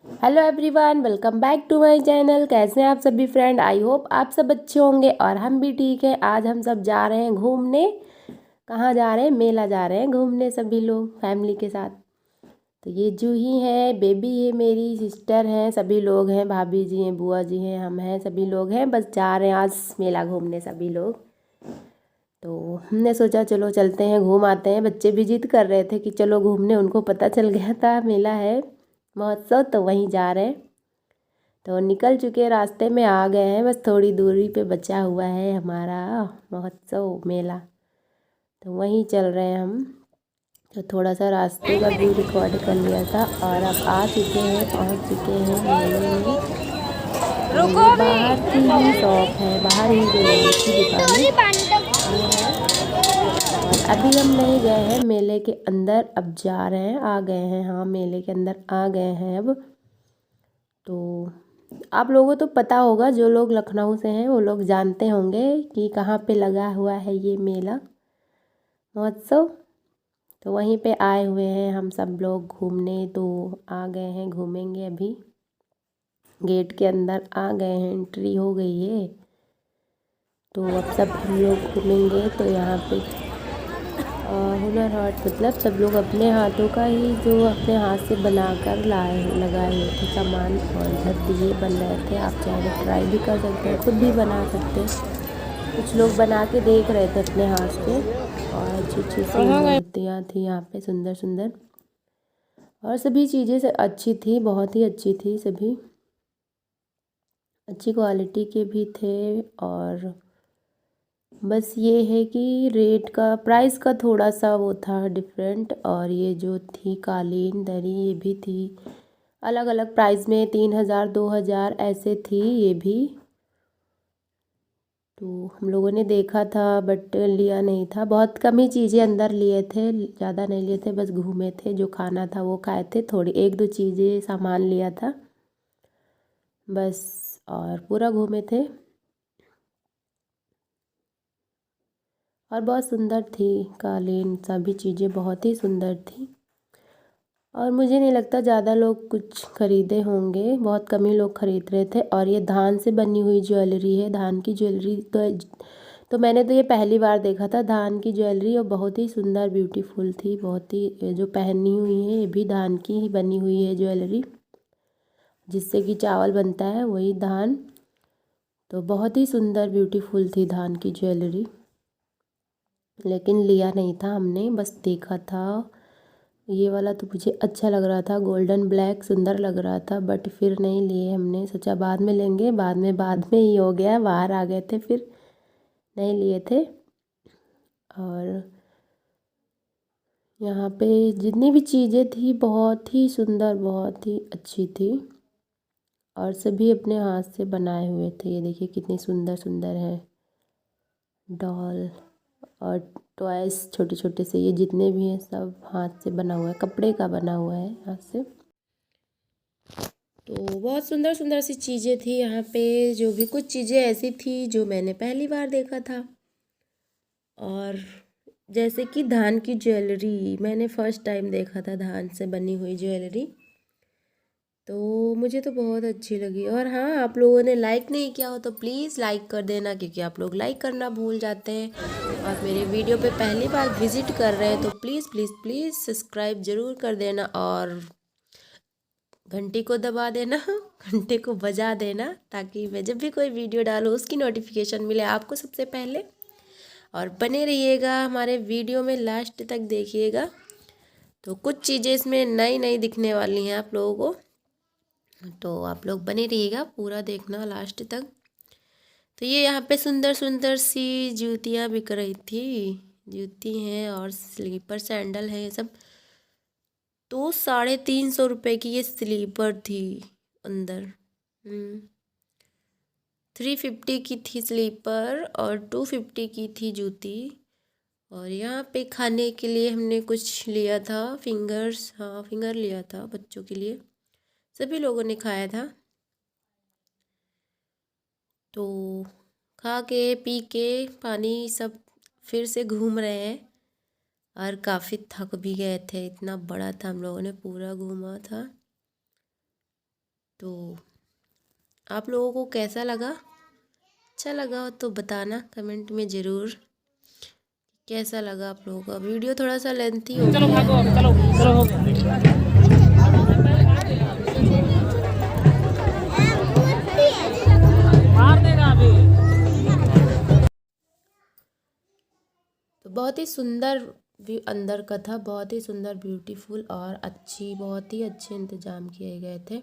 Hello everyone, welcome back to my channel. कैसे हैं आप सभी फ्रेंड? आई होप आप सब अच्छे होंगे और हम भी ठीक हैं। आज हम सब जा रहे हैं घूमने। कहाँ जा रहे हैं? मेला जा रहे हैं घूमने, सभी लोग फैमिली के साथ। तो ये जूही है, बेबी है, मेरी सिस्टर हैं, सभी लोग हैं, भाभी जी हैं, बुआ जी हैं, हम हैं, सभी लोग हैं। बस जा रहे हैं आज मेला घूमने सभी लोग। तो हमने सोचा चलो चलते हैं, घूम आते हैं। बच्चे भी जिद कर रहे थे कि चलो घूमने, उनको पता चल गया था मेला है, महोत्सव, तो वहीं जा रहे हैं। तो निकल चुके, रास्ते में आ गए हैं, बस थोड़ी दूरी पे बचा हुआ है हमारा महोत्सव मेला। तो वहीं चल रहे हैं हम। तो थोड़ा सा रास्ते का व्यू रिकॉर्ड कर लिया था और अब आ चुके हैं, पहुंच चुके हैं मेले में। तो रुको ये भी। बाहर की ही शॉप है, बाहर ही जो मेले की दुकान है वो है। और अभी हम नहीं गए हैं मेले के अंदर, अब जा रहे हैं, आ गए हैं, हाँ मेले के अंदर आ गए हैं अब। तो आप लोगों को तो पता होगा, जो लोग लखनऊ से हैं वो लोग जानते होंगे कि कहाँ पे लगा हुआ है ये मेला महोत्सव। तो वहीं पे आए हुए हैं हम सब लोग घूमने। तो आ गए हैं, घूमेंगे अभी। गेट के अंदर आ गए हैं, एंट्री हो गई है। तो अब सब हम लोग घूमेंगे। तो यहाँ पे हुनर हाट, मतलब सब लोग अपने हाथों का ही, जो अपने हाथ से बनाकर लगाए हुए थे सामान। और इधर दिए बन रहे थे, आप चाहे तो ट्राई भी कर सकते हैं, खुद भी बना सकते हैं। कुछ लोग बना के देख रहे थे अपने हाथ से। और अच्छी अच्छी सी मूर्तियाँ थी यहाँ पे, सुंदर सुंदर। और सभी चीज़ें से अच्छी थी, बहुत ही अच्छी थी सभी, अच्छी क्वालिटी के भी थे। और बस ये है कि रेट का, प्राइस का थोड़ा सा वो था डिफरेंट। और ये जो थी कालीन दरी, ये भी थी अलग अलग प्राइस में, 3,000 2,000 ऐसे थी ये भी। तो हम लोगों ने देखा था बट लिया नहीं था, बहुत कम ही चीज़ें अंदर लिए थे, ज़्यादा नहीं लिए थे, बस घूमे थे, जो खाना था वो खाए थे, थोड़ी एक दो चीज़ें सामान लिया था बस, और पूरा घूमे थे। और बहुत सुंदर थी कालीन, सभी चीज़ें बहुत ही सुंदर थी। और मुझे नहीं लगता ज़्यादा लोग कुछ खरीदे होंगे, बहुत कम ही लोग खरीद रहे थे। और ये धान से बनी हुई ज्वेलरी है, धान की ज्वेलरी। तो मैंने तो ये पहली बार देखा था धान की ज्वेलरी, और बहुत ही सुंदर ब्यूटीफुल थी, बहुत ही, जो पहनी हुई है ये भी धान की ही बनी हुई है ज्वेलरी, जिससे कि चावल बनता है वही धान। तो बहुत ही सुंदर ब्यूटीफुल थी धान की ज्वेलरी, लेकिन लिया नहीं था हमने, बस देखा था। ये वाला तो मुझे अच्छा लग रहा था, गोल्डन ब्लैक सुंदर लग रहा था, बट फिर नहीं लिए हमने, सोचा बाद में लेंगे, बाद में ही हो गया, बाहर आ गए थे फिर नहीं लिए थे। और यहाँ पे जितनी भी चीज़ें थी बहुत ही सुंदर, बहुत ही अच्छी थी। और सभी अपने हाथ से बनाए हुए थे, ये देखिए कितनी सुंदर सुंदर है डॉल और टॉयस, छोटे छोटे से, ये जितने भी हैं सब हाथ से बना हुआ है, कपड़े का बना हुआ है हाथ से। तो बहुत सुंदर सुंदर सी चीज़ें थी यहाँ पे, जो भी कुछ चीज़ें ऐसी थी जो मैंने पहली बार देखा था। और जैसे कि धान की ज्वेलरी मैंने फर्स्ट टाइम देखा था, धान से बनी हुई ज्वेलरी, तो मुझे तो बहुत अच्छी लगी। और हाँ, आप लोगों ने लाइक नहीं किया हो तो प्लीज़ लाइक कर देना, क्योंकि आप लोग लाइक करना भूल जाते हैं। और मेरे वीडियो पे पहली बार विजिट कर रहे हैं तो प्लीज़ प्लीज़ प्लीज़ सब्सक्राइब ज़रूर कर देना, और घंटी को दबा देना घंटे को बजा देना, ताकि मैं जब भी कोई वीडियो डालूँ उसकी नोटिफिकेशन मिले आपको सबसे पहले। और बने रहिएगा हमारे वीडियो में, लास्ट तक देखिएगा। तो कुछ चीज़ें इसमें नई नई दिखने वाली हैं आप लोगों को, तो आप लोग बने रहिएगा, पूरा देखना लास्ट तक। तो ये यहाँ पे सुंदर सुंदर सी जूतियाँ बिक रही थी, जूती हैं और स्लीपर सैंडल है ये सब। तो 350 रुपये की ये स्लीपर थी अंदर। 350 की थी स्लीपर और 250 की थी जूती। और यहाँ पे खाने के लिए हमने कुछ लिया था, फिंगर्स, हाँ फिंगर लिया था बच्चों के लिए, सभी लोगों ने खाया था। तो खा के पी के पानी सब फिर से घूम रहे हैं। और काफ़ी थक भी गए थे, इतना बड़ा था, हम लोगों ने पूरा घूमा था। तो आप लोगों को कैसा लगा? अच्छा लगा हो तो बताना कमेंट में ज़रूर कैसा लगा आप लोगों का। वीडियो थोड़ा सा लेंथी हो चलो गया भागो है। अब, चलो चलो हो गया। मार देगा अभी। तो बहुत ही सुंदर व्यू अंदर का था, बहुत ही सुंदर, ब्यूटीफुल और बहुत ही अच्छे इंतज़ाम किए गए थे।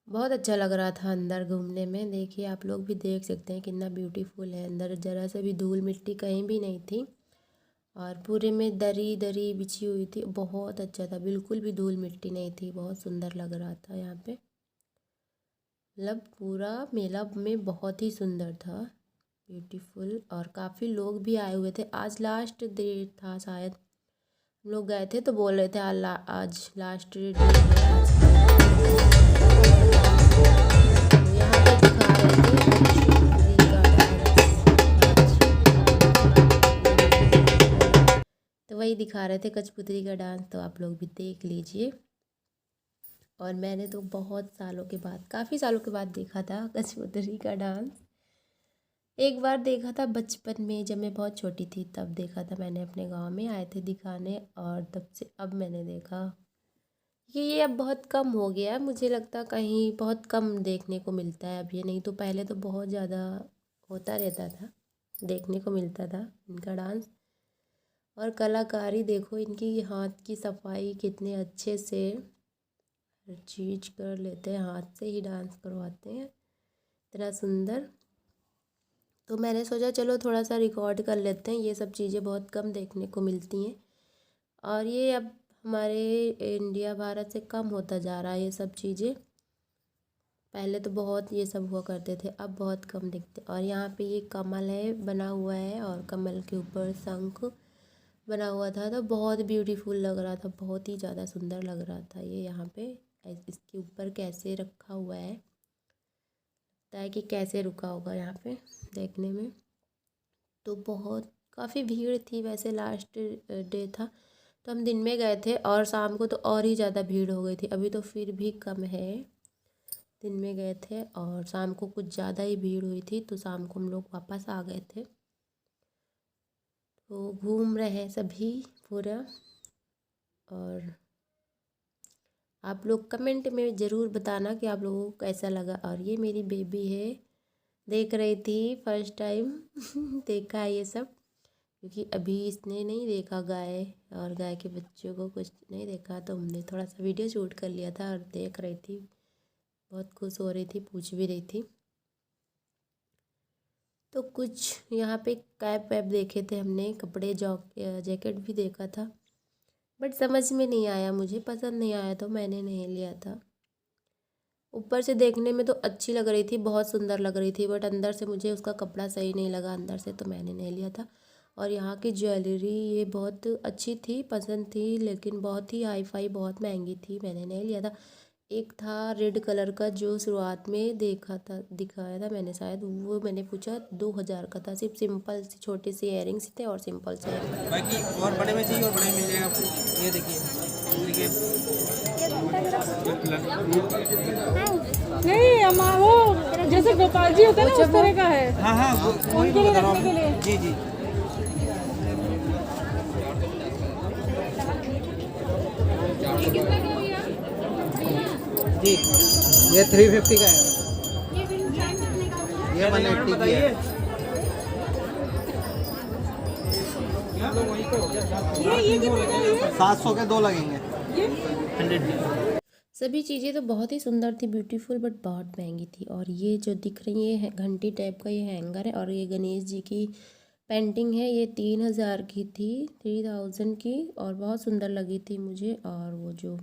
बहुत अच्छा लग रहा था अंदर घूमने में। देखिए आप लोग भी देख सकते हैं कितना ब्यूटीफुल है अंदर, ज़रा से भी धूल मिट्टी कहीं भी नहीं थी और पूरे में दरी दरी बिछी हुई थी। बहुत अच्छा था, बिल्कुल भी धूल मिट्टी नहीं थी, बहुत सुंदर लग रहा था यहाँ पे। मतलब पूरा मेला में बहुत ही सुंदर था, ब्यूटीफुल। और काफ़ी लोग भी आए हुए थे। आज लास्ट डे था शायद, हम लोग गए थे तो बोल रहे थे आज लास्ट डे है आज का। तो यहाँ पे दिखा रहे थे कठपुतली का डांस आज। तो वही दिखा रहे थे कठपुतली का डांस, तो आप लोग भी देख लीजिए। और मैंने तो बहुत सालों के बाद, काफ़ी सालों के बाद देखा था कठपुतली का डांस। एक बार देखा था बचपन में, जब मैं बहुत छोटी थी तब देखा था मैंने, अपने गांव में आए थे दिखाने, और तब से अब मैंने देखा। ये अब बहुत कम हो गया है, मुझे लगता कहीं बहुत कम देखने को मिलता है अब ये, नहीं तो पहले तो बहुत ज़्यादा होता रहता था, देखने को मिलता था इनका डांस। और कलाकारी देखो इनकी, हाथ की सफाई कितने अच्छे से हर चीज़ कर लेते हैं, हाथ से ही डांस करवाते हैं, इतना सुंदर। तो मैंने सोचा चलो थोड़ा सा रिकॉर्ड कर लेते हैं, ये सब चीज़ें बहुत कम देखने को मिलती हैं और ये अब हमारे इंडिया भारत से कम होता जा रहा है ये सब चीज़ें। पहले तो बहुत ये सब हुआ करते थे, अब बहुत कम दिखते। और यहाँ पे ये कमल है बना हुआ है और कमल के ऊपर शंख बना हुआ था, तो बहुत ब्यूटीफुल लग रहा था, बहुत ही ज़्यादा सुंदर लग रहा था ये। यहाँ पे इसके ऊपर कैसे रखा हुआ है, लगता है कि कैसे रुका होगा यहाँ पे देखने में। तो बहुत काफ़ी भीड़ थी वैसे, लास्ट डे था तो हम दिन में गए थे, और शाम को तो और ही ज़्यादा भीड़ हो गई थी। अभी तो फिर भी कम है, दिन में गए थे और शाम को कुछ ज़्यादा ही भीड़ हुई थी, तो शाम को हम लोग वापस आ गए थे। तो घूम रहे हैं सभी पूरा। और आप लोग कमेंट में ज़रूर बताना कि आप लोगों को कैसा लगा। और ये मेरी बेबी है, देख रही थी फर्स्ट टाइम देखा है ये सब, क्योंकि अभी इसने नहीं देखा गाय और गाय के बच्चों को कुछ नहीं देखा, तो हमने थोड़ा सा वीडियो शूट कर लिया था और देख रही थी, बहुत खुश हो रही थी, पूछ भी रही थी। तो कुछ यहाँ पे कैप वैप देखे थे हमने, कपड़े जैकेट भी देखा था, बट समझ में नहीं आया, मुझे पसंद नहीं आया तो मैंने नहीं लिया था। ऊपर से देखने में तो अच्छी लग रही थी, बहुत सुंदर लग रही थी, बट अंदर से मुझे उसका कपड़ा सही नहीं लगा अंदर से, तो मैंने नहीं लिया था। और यहाँ की ज्वेलरी ये बहुत अच्छी थी, पसंद थी, लेकिन बहुत ही हाई फाई, बहुत महंगी थी, मैंने नहीं लिया था। एक था रेड कलर का जो शुरुआत में देखा था, दिखाया था मैंने शायद, वो मैंने पूछा 2000 का था। सिर्फ सिंपल सी छोटे से इयरिंग्स थे और सिंपल से इयरिंग। बाकी और बड़े में चाहिए और बड़े में मिल जाएगा आपको। ये देखिए नहीं अम्मा, वो जैसे गोपाल जी होते हैं ना उस तरह का है। हाँ हाँ, उनके लिए रखने के लिए। जी जी जी, ये 350 का है, ये 180 की है। ये 700 के दो लगेंगे, 100। सभी चीज़ें तो बहुत ही सुंदर थी, ब्यूटीफुल, बट बहुत महंगी थी। और ये जो दिख रही है घंटी टाइप का, ये हैंगर है, और ये गणेश जी की पेंटिंग है, ये 3000 की थी, 3000 की, और बहुत सुंदर लगी थी मुझे। और वो जो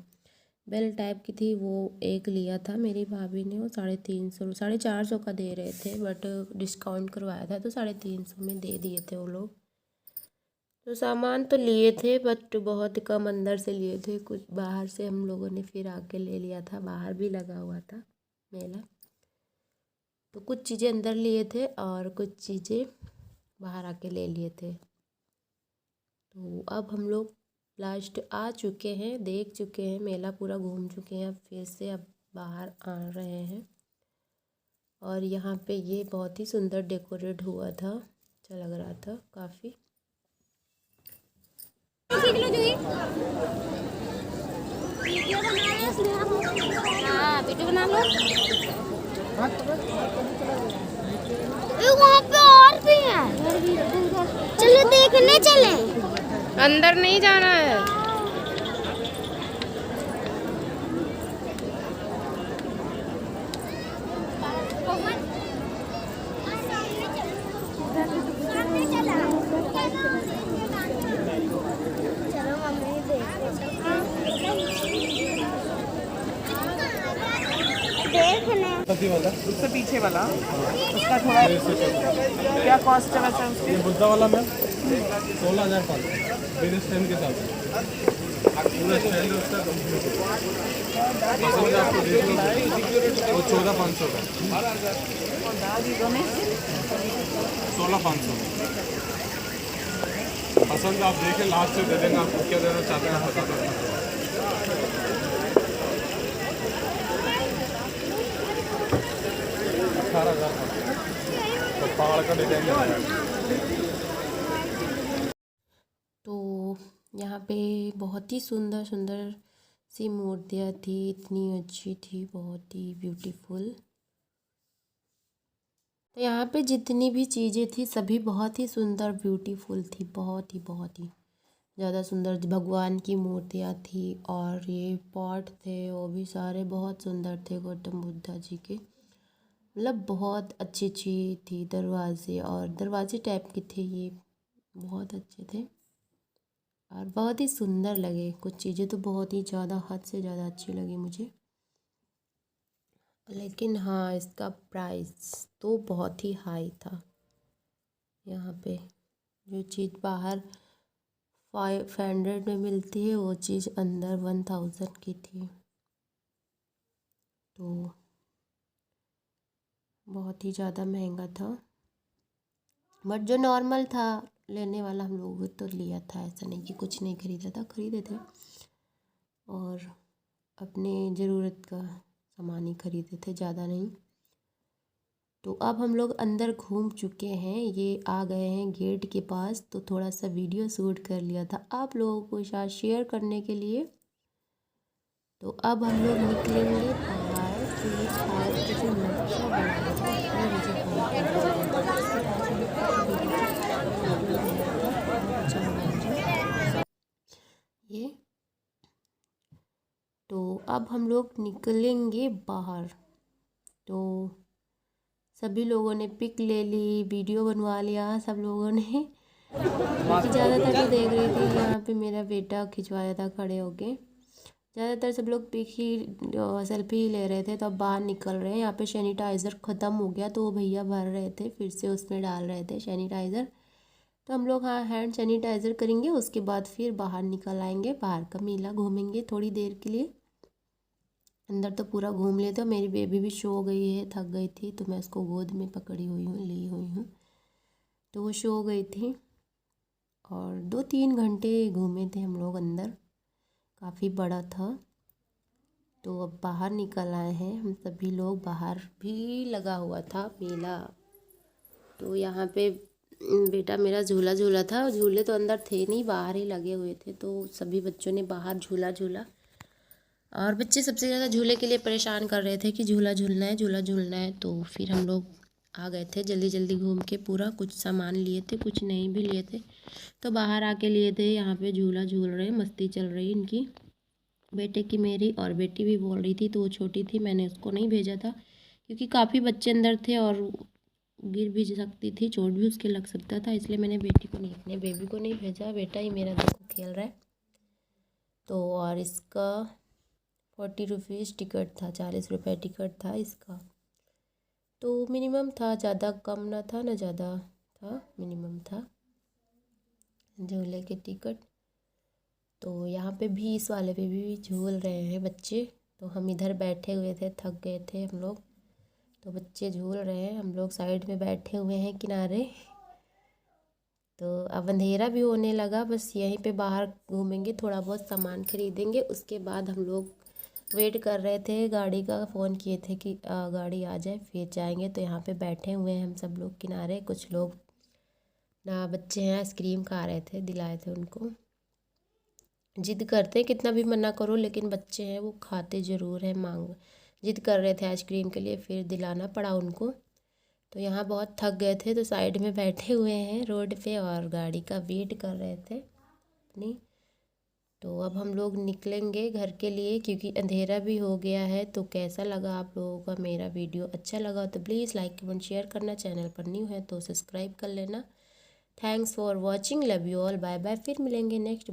बेल टाइप की थी वो एक लिया था मेरी भाभी ने, वो 350 450 का दे रहे थे, बट डिस्काउंट करवाया था तो 350 में दे दिए थे वो लोग। तो सामान तो लिए थे बट बहुत कम अंदर से लिए थे, कुछ बाहर से हम लोगों ने फिर आके ले लिया था, बाहर भी लगा हुआ था मेला। तो कुछ चीज़ें अंदर लिए थे और कुछ चीज़ें बाहर आके ले लिए थे। तो अब हम लोग लास्ट आ चुके हैं, देख चुके हैं, मेला पूरा घूम चुके हैं, अब फिर से अब बाहर आ रहे हैं। और यहाँ पे ये बहुत ही सुंदर डेकोरेट हुआ था, अच्छा लग रहा था काफ़ी। वीडियो बना लो। वहाँ पे और भी है, चलो देखने चले। अंदर नहीं जाना है। चलो मम्मी देखने वाला उससे पीछे वाला उसका थोड़ा क्या कॉस्ट है वैसे उसकी? बुद्धा वाला मैम 16,500 मेरे स्टैंड के साथ पूरा स्टैंड उसका कंप्लीट पसंद आपको देख लो। वो 14,500 का 16,500 पसंद आप देखें, लास्ट से दे देंगे। आपको क्या देना चाहते हैं बता दो। तो पहाड़ का डिजाइन तो यहाँ पे बहुत ही सुंदर सुंदर सी मूर्तियाँ थी, इतनी अच्छी थी, बहुत ही ब्यूटीफुल। तो यहाँ पे जितनी भी चीज़ें थी सभी बहुत ही सुंदर ब्यूटीफुल थी, बहुत ही ज़्यादा सुंदर। भगवान की मूर्तियाँ थी और ये पॉट थे वो भी सारे बहुत सुंदर थे, गौतम बुद्धा जी के, मतलब बहुत अच्छी थी। दरवाजे और दरवाजे टाइप के थे ये, बहुत अच्छे थे और बहुत ही सुंदर लगे। कुछ चीज़ें तो बहुत ही ज़्यादा, हद से ज़्यादा अच्छी लगी मुझे। लेकिन हाँ, इसका प्राइस तो बहुत ही हाई था। यहाँ पे जो चीज़ बाहर 500 में मिलती है वो चीज़ अंदर 1000 की थी, तो बहुत ही ज़्यादा महंगा था। बट जो नॉर्मल था लेने वाला, हम लोग तो लिया था, ऐसा नहीं कि कुछ नहीं खरीदा था, खरीदे थे और अपने ज़रूरत का सामान ही खरीदे थे, ज़्यादा नहीं। तो अब हम लोग अंदर घूम चुके हैं, ये आ गए हैं गेट के पास, तो थोड़ा सा वीडियो शूट कर लिया था आप लोगों को साथ शेयर करने के लिए। तो अब हम लोग निकलेंगे बाहर, तो ये बाहर का जो नक्शा बना था वो मुझे बहुत ये। तो अब हम लोग निकलेंगे बाहर, तो सभी लोगों ने पिक ले ली, वीडियो बनवा लिया सब लोगों ने, क्योंकि ज़्यादातर तो देख रही थी यहाँ पे मेरा बेटा खिंचवाया था खड़े होके। ज़्यादातर सब लोग पिक ही सेल्फी ही ले रहे थे। तो अब बाहर निकल रहे हैं। यहाँ पे सैनिटाइज़र ख़त्म हो गया तो वो भैया भर रहे थे, फिर से उसमें डाल रहे थे सैनिटाइज़र। तो हम लोग हाँ हैंड सैनिटाइज़र करेंगे, उसके बाद फिर बाहर निकल आएंगे, बाहर का मेला घूमेंगे थोड़ी देर के लिए। अंदर तो पूरा घूम लेते। मेरी बेबी भी सो गई है, थक गई थी, तो मैं उसको गोद में पकड़ी हुई हूँ, ली हुई हूँ, तो वो सो गई थी। और 2-3 घंटे घूमे थे हम लोग अंदर, काफ़ी बड़ा था। तो अब बाहर निकल आए हैं हम सभी लोग। बाहर भी लगा हुआ था मेला, तो यहाँ पे बेटा मेरा झूला झूला था। झूले तो अंदर थे नहीं, बाहर ही लगे हुए थे, तो सभी बच्चों ने बाहर झूला झूला। और बच्चे सबसे ज़्यादा झूले के लिए परेशान कर रहे थे कि झूला झूलना है, झूला झूलना है। तो फिर हम लोग आ गए थे जल्दी जल्दी घूम के, पूरा कुछ सामान लिए थे, कुछ नहीं भी लिए थे, तो बाहर आके लिए थे। यहाँ पे झूला झूल रहे, मस्ती चल रही इनकी, बेटे की मेरी। और बेटी भी बोल रही थी, तो वो छोटी थी, मैंने उसको नहीं भेजा था क्योंकि काफ़ी बच्चे अंदर थे और गिर भी सकती थी, चोट भी उसके लग सकता था, इसलिए मैंने बेटी को नहीं, अपने बेबी को नहीं भेजा। बेटा ही मेरा देखो खेल रहा है। तो और इसका 40 रुपीज़ टिकट था, 40 रुपये टिकट था इसका। तो मिनिमम था, ज़्यादा कम ना था ना ज़्यादा था, मिनिमम था झूले के टिकट। तो यहाँ पे भी इस वाले पे भी झूल रहे हैं बच्चे। तो हम इधर बैठे हुए थे, थक गए थे हम लोग, तो बच्चे झूल रहे हैं, हम लोग साइड में बैठे हुए हैं किनारे। तो अब अंधेरा भी होने लगा, बस यहीं पे बाहर घूमेंगे, थोड़ा बहुत सामान खरीदेंगे, उसके बाद हम लोग वेट कर रहे थे गाड़ी का, फ़ोन किए थे कि गाड़ी आ जाए फिर जाएंगे। तो यहाँ पे बैठे हुए हैं हम सब लोग किनारे। कुछ लोग ना बच्चे हैं आइसक्रीम खा रहे थे, दिलाए थे उनको। जिद करते हैं कितना भी मना करो, लेकिन बच्चे हैं वो खाते ज़रूर हैं। जिद कर रहे थे आइसक्रीम के लिए, फिर दिलाना पड़ा उनको। तो यहाँ बहुत थक गए थे तो साइड में बैठे हुए हैं रोड पे और गाड़ी का वेट कर रहे थे अपनी। तो अब हम लोग निकलेंगे घर के लिए क्योंकि अंधेरा भी हो गया है। तो कैसा लगा आप लोगों का मेरा वीडियो? अच्छा लगा तो प्लीज़ लाइक कमेंट शेयर करना। चैनल पर न्यू है तो सब्सक्राइब कर लेना। Thanks for watching, love you all, bye bye. फिर मिलेंगे नेक्स्ट